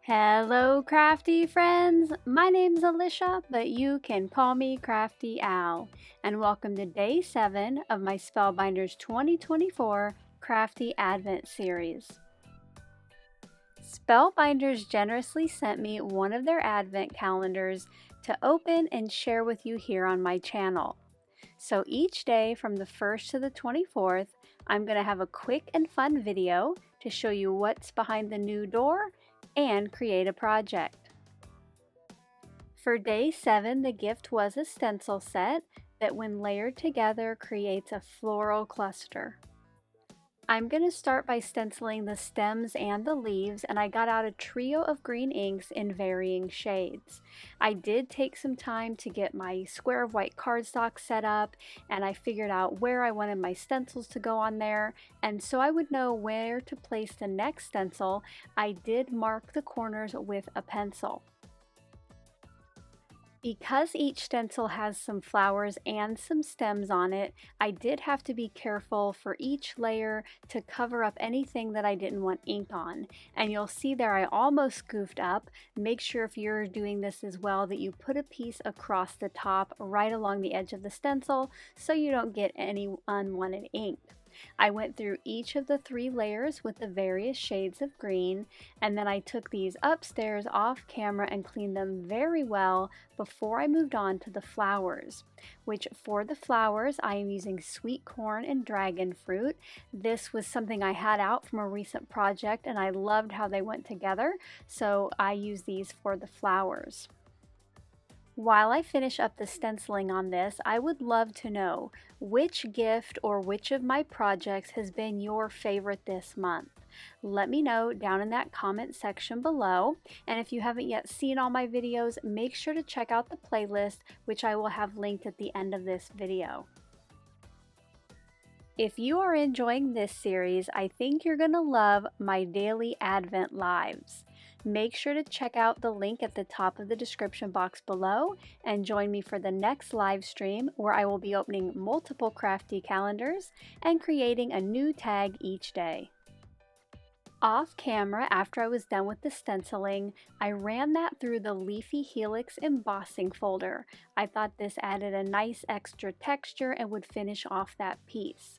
Hello crafty friends, my name's Alicia, but you can call me Crafty Al, and welcome to day 7 of my Spellbinders 2024 Crafty Advent series. Spellbinders generously sent me one of their Advent calendars to open and share with you here on my channel. So each day from the 1st to the 24th, I'm going to have a quick and fun video to show you what's behind the new door and create a project. For day 7, the gift was a stencil set that when layered together creates a floral cluster. I'm going to start by stenciling the stems and the leaves, and I got out a trio of green inks in varying shades. I did take some time to get my square of white cardstock set up, and I figured out where I wanted my stencils to go on there, and so I would know where to place the next stencil. I did mark the corners with a pencil. Because each stencil has some flowers and some stems on it, I did have to be careful for each layer to cover up anything that I didn't want ink on. And you'll see there I almost goofed up. Make sure if you're doing this as well that you put a piece across the top right along the edge of the stencil so you don't get any unwanted ink. I went through each of the 3 layers with the various shades of green, and then I took these upstairs off camera and cleaned them very well before I moved on to the flowers, which for the flowers I am using sweet corn and dragon fruit. This was something I had out from a recent project and I loved how they went together, so I use these for the flowers. While I finish up the stenciling on this, I would love to know which gift or which of my projects has been your favorite this month. Let me know down in that comment section below, and if you haven't yet seen all my videos, make sure to check out the playlist, which I will have linked at the end of this video. If you are enjoying this series, I think you're going to love my daily Advent lives. Make sure to check out the link at the top of the description box below and join me for the next live stream where I will be opening multiple crafty calendars and creating a new tag each day. Off camera, after I was done with the stenciling, I ran that through the Leafy Helix embossing folder. I thought this added a nice extra texture and would finish off that piece.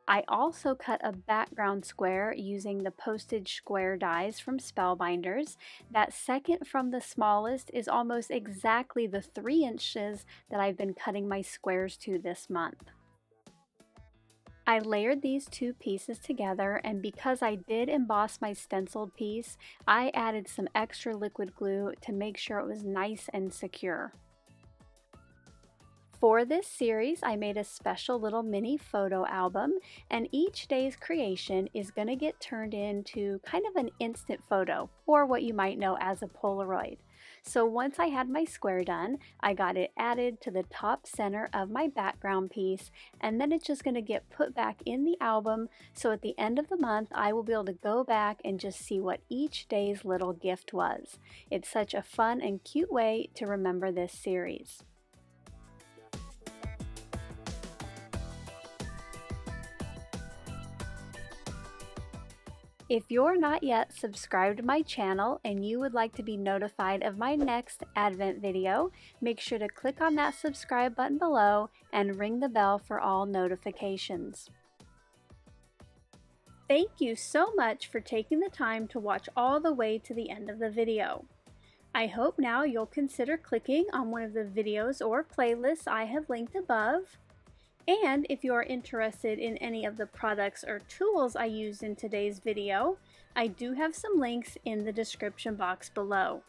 I also cut a background square using the postage square dies from Spellbinders. That second from the smallest is almost exactly the 3 inches that I've been cutting my squares to this month. I layered these 2 pieces together, and because I did emboss my stenciled piece, I added some extra liquid glue to make sure it was nice and secure. For this series, I made a special little mini photo album, and each day's creation is going to get turned into kind of an instant photo, or what you might know as a polaroid. So once I had my square done, I got it added to the top center of my background piece, and then it's just going to get put back in the album, so at the end of the month I will be able to go back and just see what each day's little gift was. It's such a fun and cute way to remember this series. If you're not yet subscribed to my channel and you would like to be notified of my next Advent video, make sure to click on that subscribe button below and ring the bell for all notifications. Thank you so much for taking the time to watch all the way to the end of the video. I hope now you'll consider clicking on one of the videos or playlists I have linked above. And if you are interested in any of the products or tools I used in today's video, I do have some links in the description box below.